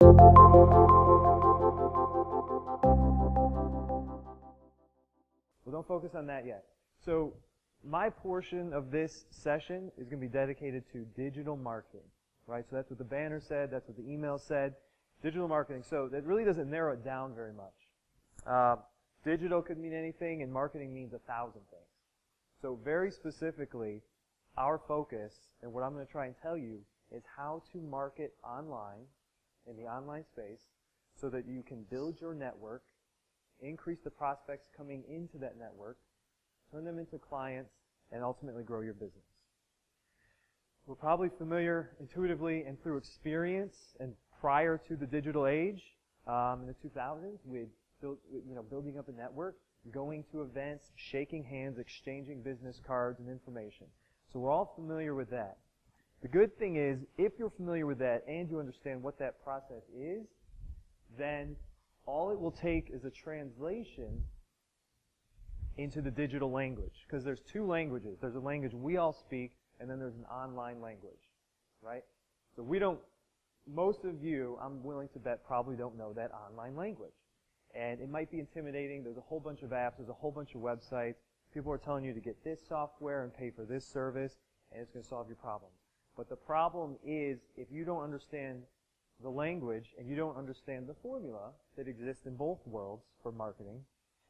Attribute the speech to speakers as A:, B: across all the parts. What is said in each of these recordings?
A: Well, don't focus on that yet. So my portion of this session is going to be dedicated to digital marketing, right? So that's what the banner said, that's what the email said, digital marketing. So that really doesn't narrow it down very much. Digital could mean anything, and marketing means 1,000 things. So very specifically, our focus, and what I'm going to try and tell you, is how to market online, in the online space, so that you can build your network, increase the prospects coming into that network, turn them into clients, and ultimately grow your business. We're probably familiar intuitively and through experience, and prior to the digital age, in the 2000s, we'd building up a network, going to events, shaking hands, exchanging business cards and information. So we're all familiar with that. The good thing is, if you're familiar with that and you understand what that process is, then all it will take is a translation into the digital language. Because there's two languages. There's a language we all speak, and then there's an online language, right? So most of you, I'm willing to bet, probably don't know that online language. And it might be intimidating. There's a whole bunch of apps. There's a whole bunch of websites. People are telling you to get this software and pay for this service, and it's going to solve your problems. But the problem is, if you don't understand the language and you don't understand the formula that exists in both worlds for marketing,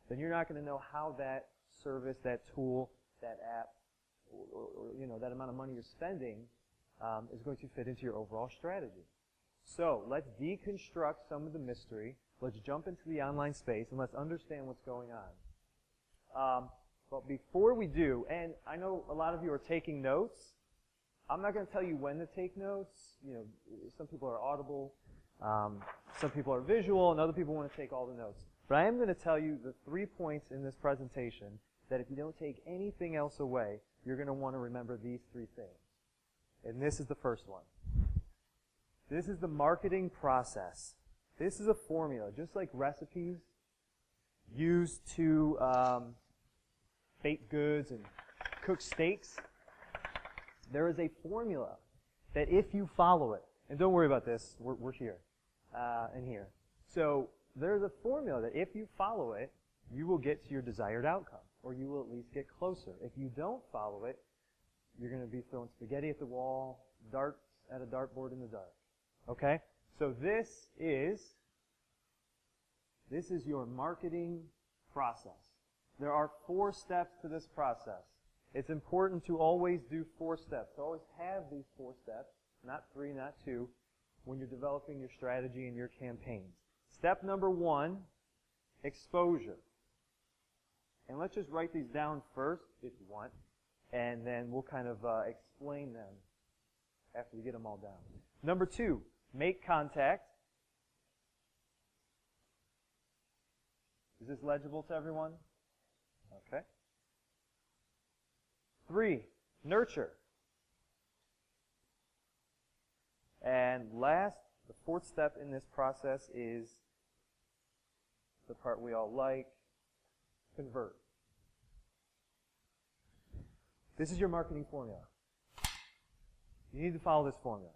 A: then you're not going to know how that service, that tool, that app, or that amount of money you're spending is going to fit into your overall strategy. So let's deconstruct some of the mystery. Let's jump into the online space, and let's understand what's going on. But before we do, and I know a lot of you are taking notes, I'm not going to tell you when to take notes. Some people are audible, some people are visual, and other people want to take all the notes. But I am going to tell you the 3 points in this presentation that if you don't take anything else away, you're going to want to remember these 3 things. And this is the first one. This is the marketing process. This is a formula, just like recipes used to bake goods and cook steaks. There is a formula that if you follow it, and don't worry about this, we're here and here. So there's a formula that if you follow it, you will get to your desired outcome, or you will at least get closer. If you don't follow it, you're going to be throwing spaghetti at the wall, darts at a dartboard in the dark. Okay? So this is your marketing process. There are 4 steps to this process. It's important to always do 4 steps. To always have these 4 steps, not 3, not 2, when you're developing your strategy and your campaigns. Step number 1, exposure. And let's just write these down first, if you want, and then we'll kind of explain them after we get them all down. Number 2, make contact. Is this legible to everyone? Okay. 3, nurture. And last, the 4th step in this process is the part we all like, convert. This is your marketing formula. You need to follow this formula.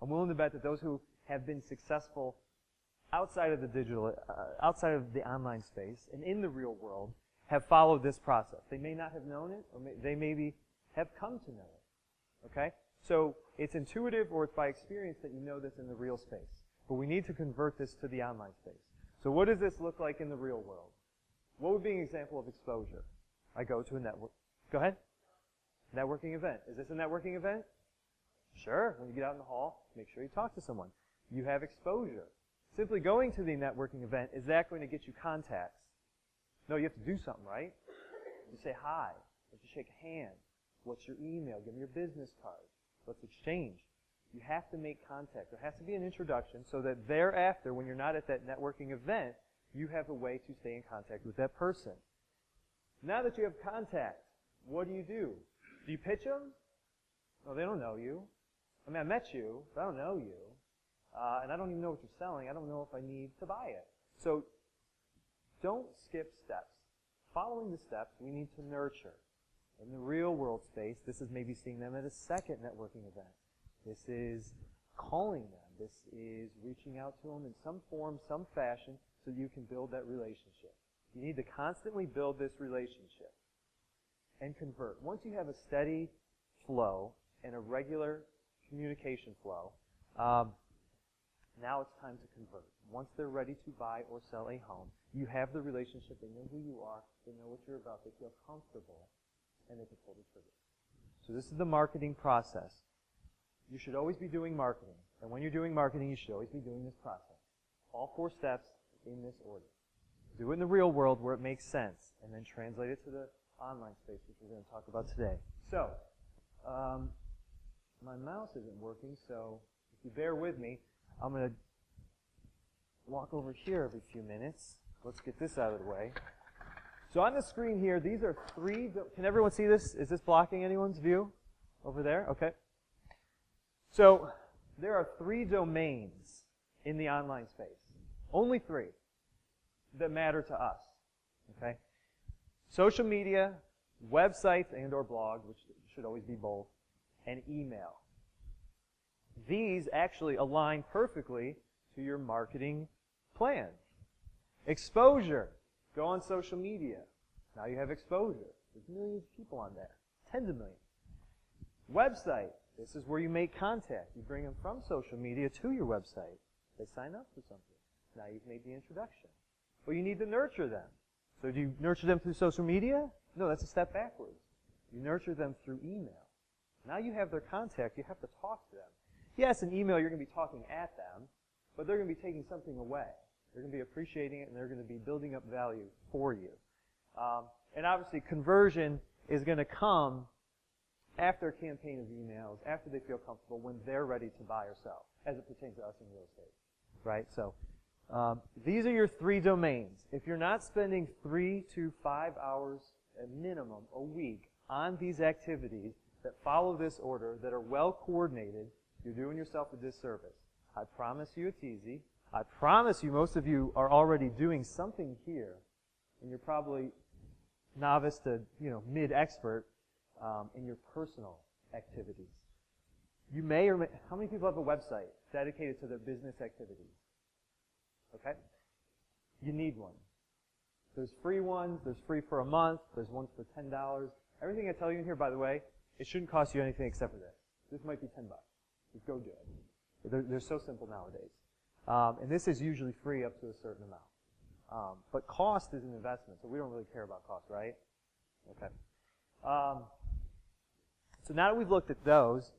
A: I'm willing to bet that those who have been successful outside of the digital, outside of the online space and in the real world have followed this process. They may not have known it, or they maybe have come to know it. Okay? So it's intuitive, or it's by experience that you know this in the real space. But we need to convert this to the online space. So what does this look like in the real world? What would be an example of exposure? I go to a network. Go ahead. Networking event. Is this a networking event? Sure. When you get out in the hall, make sure you talk to someone. You have exposure. Simply going to the networking event, is that going to get you contacts? No, you have to do something, right? You say hi. You shake a hand. What's your email? Give me your business card. Let's exchange. You have to make contact. There has to be an introduction so that thereafter, when you're not at that networking event, you have a way to stay in contact with that person. Now that you have contact, what do? Do you pitch them? No, they don't know you. I mean, I met you, but I don't know you. And I don't even know what you're selling. I don't know if I need to buy it. So don't skip steps. Following the steps, we need to nurture. In the real world space, this is maybe seeing them at a second networking event. This is calling them. This is reaching out to them in some form, some fashion, so you can build that relationship. You need to constantly build this relationship and convert. Once you have a steady flow and a regular communication flow, now it's time to convert. Once they're ready to buy or sell a home, you have the relationship. They know who you are. They know what you're about. They feel comfortable, and they can pull the trigger. So this is the marketing process. You should always be doing marketing. And when you're doing marketing, you should always be doing this process. All 4 steps in this order. Do it in the real world where it makes sense, and then translate it to the online space, which we're going to talk about today. So, my mouse isn't working, so if you bear with me, I'm going to walk over here every few minutes. Let's get this out of the way. So on the screen here, these are 3, can everyone see this? Is this blocking anyone's view over there? Okay. So there are 3 domains in the online space. Only 3 that matter to us. Okay? Social media, websites and or blog, which should always be both, and email. These actually align perfectly to your marketing plan. Exposure. Go on social media. Now you have exposure. There's millions of people on there. Tens of millions. Website. This is where you make contact. You bring them from social media to your website. They sign up for something. Now you've made the introduction. Well, you need to nurture them. So do you nurture them through social media? No, that's a step backwards. You nurture them through email. Now you have their contact. You have to talk to them. Yes, in email you're going to be talking at them, but they're going to be taking something away. They're going to be appreciating it, and they're going to be building up value for you. And obviously conversion is going to come after a campaign of emails, after they feel comfortable, when they're ready to buy or sell, as it pertains to us in real estate. Right? So these are your 3 domains. If you're not spending 3 to 5 hours at minimum a week on these activities that follow this order, that are well coordinated, you're doing yourself a disservice. I promise you it's easy. I promise you most of you are already doing something here, and you're probably novice to, mid-expert in your personal activities. You may or may, how many people have a website dedicated to their business activities? Okay? You need one. There's free ones, there's free for a month, there's ones for $10. Everything I tell you in here, by the way, it shouldn't cost you anything except for this. This might be $10. Just go do it. They're so simple nowadays. And this is usually free up to a certain amount. But cost is an investment, so we don't really care about cost, right? Okay. So now that we've looked at those,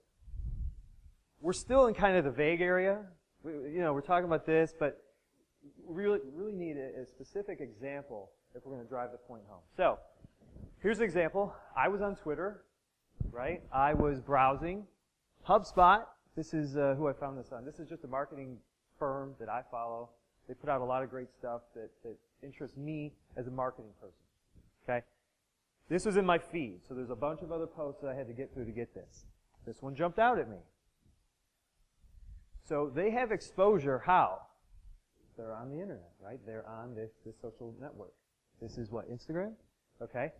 A: we're still in kind of the vague area. We're talking about this, but we really need a specific example if we're going to drive the point home. So, here's an example. I was on Twitter, right? I was browsing. HubSpot, this is who I found this on. This is just a marketing firm that I follow. They put out a lot of great stuff that interests me as a marketing person. Okay? This was in my feed, so there's a bunch of other posts that I had to get through to get this. This one jumped out at me. So they have exposure how? They're on the internet, right? They're on this social network. This is what, Instagram? Okay.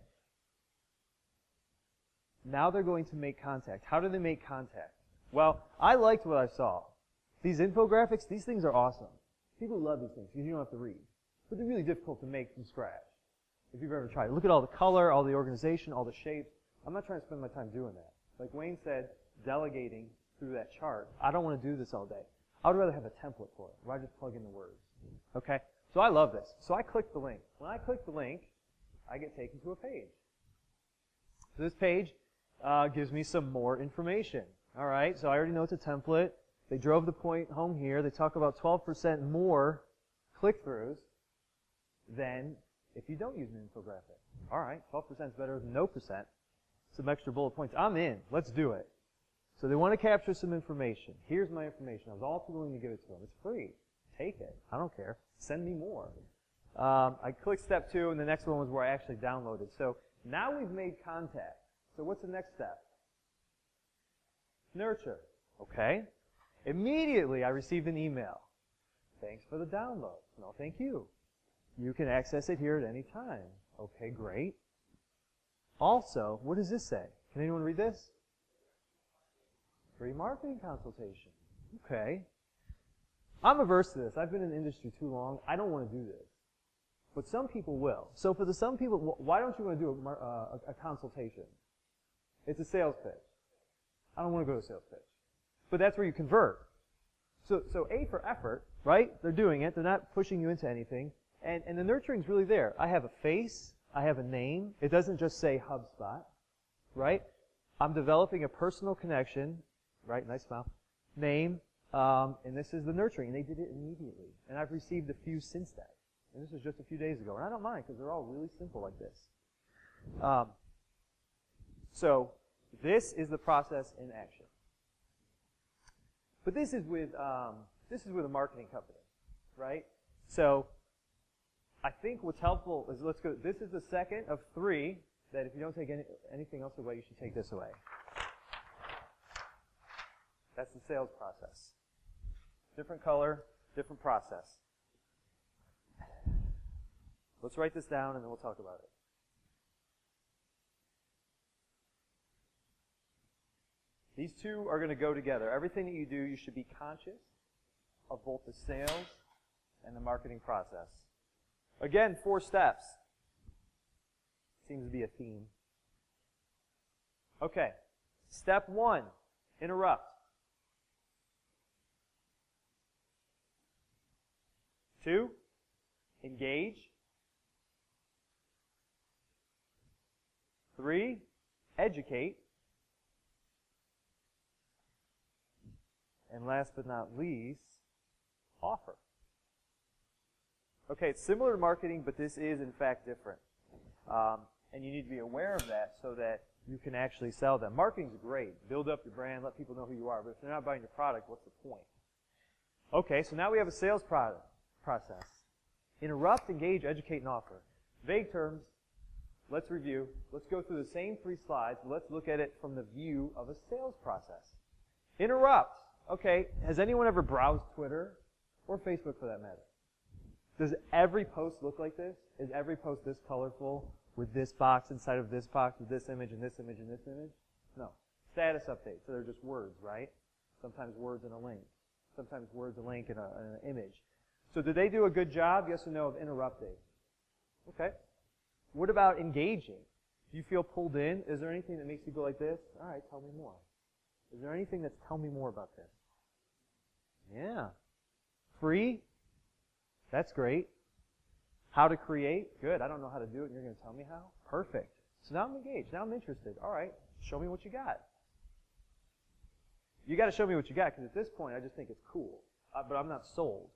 A: Now they're going to make contact. How do they make contact? Well, I liked what I saw. These infographics, these things are awesome. People love these things because you don't have to read. But they're really difficult to make from scratch. If you've ever tried. Look at all the color, all the organization, all the shapes. I'm not trying to spend my time doing that. Like Wayne said, delegating through that chart. I don't want to do this all day. I would rather have a template for it, where I just plug in the words. Okay? So I love this. So I click the link. When I click the link, I get taken to a page. So this page gives me some more information. All right? So I already know it's a template. They drove the point home here. They talk about 12% more click-throughs than if you don't use an infographic. All right, 12% is better than no percent. Some extra bullet points. I'm in. Let's do it. So they want to capture some information. Here's my information. I was all too willing to give it to them. It's free. Take it. I don't care. Send me more. I clicked step 2, and the next one was where I actually downloaded. So now we've made contact. So what's the next step? Nurture. Okay. Immediately, I received an email. Thanks for the download. No, thank you. You can access it here at any time. Okay, great. Also, what does this say? Can anyone read this? Free marketing consultation. Okay. I'm averse to this. I've been in the industry too long. I don't want to do this. But some people will. So for the some people, why don't you want to do a consultation? It's a sales pitch. I don't want to go to a sales pitch. But that's where you convert. So A for effort, right? They're doing it. They're not pushing you into anything. And the nurturing's really there. I have a face. I have a name. It doesn't just say HubSpot, right? I'm developing a personal connection, right? Nice smile. Name, and this is the nurturing. And they did it immediately. And I've received a few since that. And this was just a few days ago. And I don't mind because they're all really simple like this. So this is the process in action. But this is with a marketing company, right? So I think what's helpful is let's go. This is the second of 3 that if you don't take anything else away, you should take this away. That's the sales process. Different color, different process. Let's write this down and then we'll talk about it. These two are going to go together. Everything that you do, you should be conscious of both the sales and the marketing process. Again, 4 steps. Seems to be a theme. Okay. Step 1, interrupt. 2, engage. 3, educate. And last but not least, offer. Okay, it's similar to marketing, but this is in fact different. And you need to be aware of that so that you can actually sell them. Marketing's great. Build up your brand, let people know who you are. But if they're not buying your product, what's the point? Okay, so now we have a sales process. Interrupt, engage, educate, and offer. Vague terms. Let's review. Let's go through the same 3 slides. Let's look at it from the view of a sales process. Interrupt. Okay, has anyone ever browsed Twitter or Facebook for that matter? Does every post look like this? Is every post this colorful with this box inside of this box with this image and this image and this image? No. Status updates, so they're just words, right? Sometimes words and a link. Sometimes words, a link, and an image. So did they do a good job, yes or no, of interrupting? Okay. What about engaging? Do you feel pulled in? Is there anything that makes you go like this? All right, tell me more. Is there anything that's tell me more about this? Yeah. Free? That's great. How to create? Good. I don't know how to do it, and you're going to tell me how? Perfect. So now I'm engaged. Now I'm interested. All right. Show me what you got. You got to show me what you got, because at this point, I just think it's cool. But I'm not sold.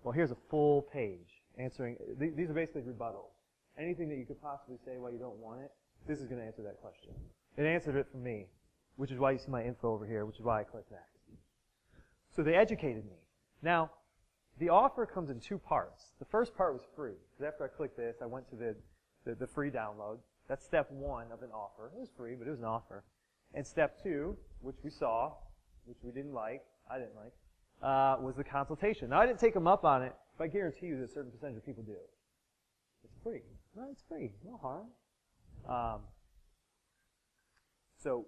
A: Well, here's a full page answering. These are basically rebuttals. Anything that you could possibly say why you don't want it, this is going to answer that question. It answered it for me, which is why you see my info over here, which is why I clicked next. So they educated me. Now, the offer comes in 2 parts. The first part was free, because after I clicked this, I went to the free download. That's step 1 of an offer. It was free, but it was an offer. And step 2, which we saw, which we didn't like, I didn't like, was the consultation. Now, I didn't take them up on it, but I guarantee you that a certain percentage of people do. It's free. No, it's free. No harm. So,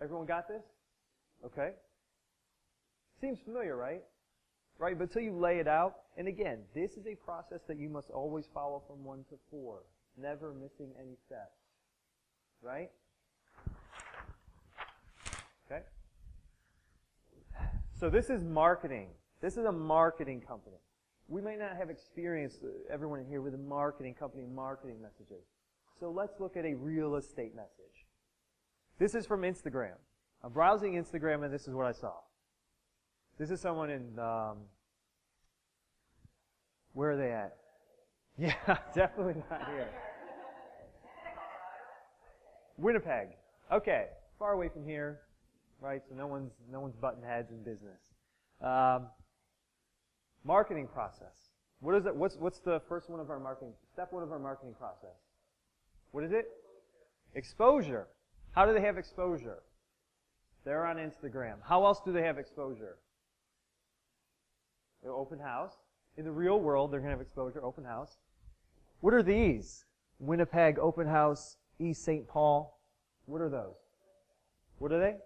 A: everyone got this? Okay. Seems familiar, right? Right, but until you lay it out, and again, this is a process that you must always follow from 1 to 4, never missing any steps. Right? Okay? So this is marketing. This is a marketing company. We may not have experience, everyone in here, with a marketing company, marketing messages. So let's look at a real estate message. This is from Instagram. I'm browsing Instagram, and this is what I saw. This is someone in, where are they at? Yeah, definitely not here. Winnipeg. Okay, far away from here, right? So no one's butting heads in business. Marketing process. What is it? What's the first one of our marketing? Step 1 of our marketing process. What is it? Exposure. How do they have exposure? They're on Instagram. How else do they have exposure? Open house. In the real world, they're going to have exposure, open house. What are these? Winnipeg, open house, East St. Paul. What are those? What are they?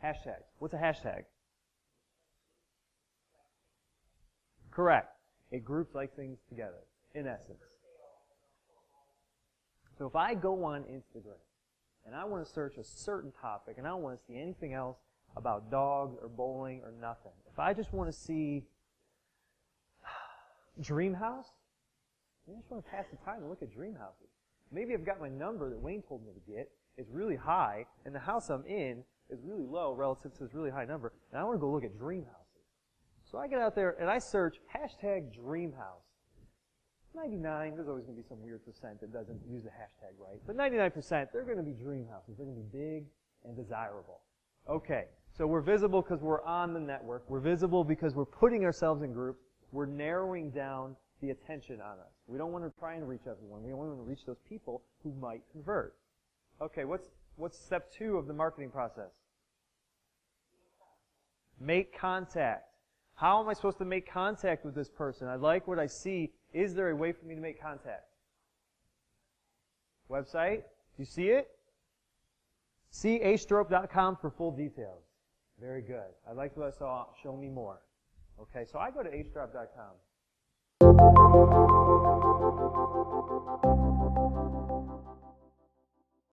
A: Hashtags. What's a hashtag? Correct. It groups like things together, in essence. So if I go on Instagram and I want to search a certain topic and I don't want to see anything else about dogs or bowling or nothing, if I just want to see dream house, I just want to pass the time and look at dream houses. Maybe I've got my number that Wayne told me to get. It's really high, and the house I'm in is really low relative to this really high number, and I want to go look at dream houses. So I get out there and I search hashtag dream house. 99, there's always going to be some weird percent that doesn't use the hashtag right, but 99%, they're going to be dream houses. They're going to be big and desirable. Okay, so we're visible because we're on the network. We're visible because we're putting ourselves in groups. We're narrowing down the attention on us. We don't want to try and reach everyone. We only want to reach those people who might convert. Okay, what's step 2 of the marketing process? Make contact. How am I supposed to make contact with this person? I like what I see. Is there a way for me to make contact? Website? Do you see it? See astrope.com for full details. Very good. I liked what I saw. Show me more. Okay, so I go to astrope.com.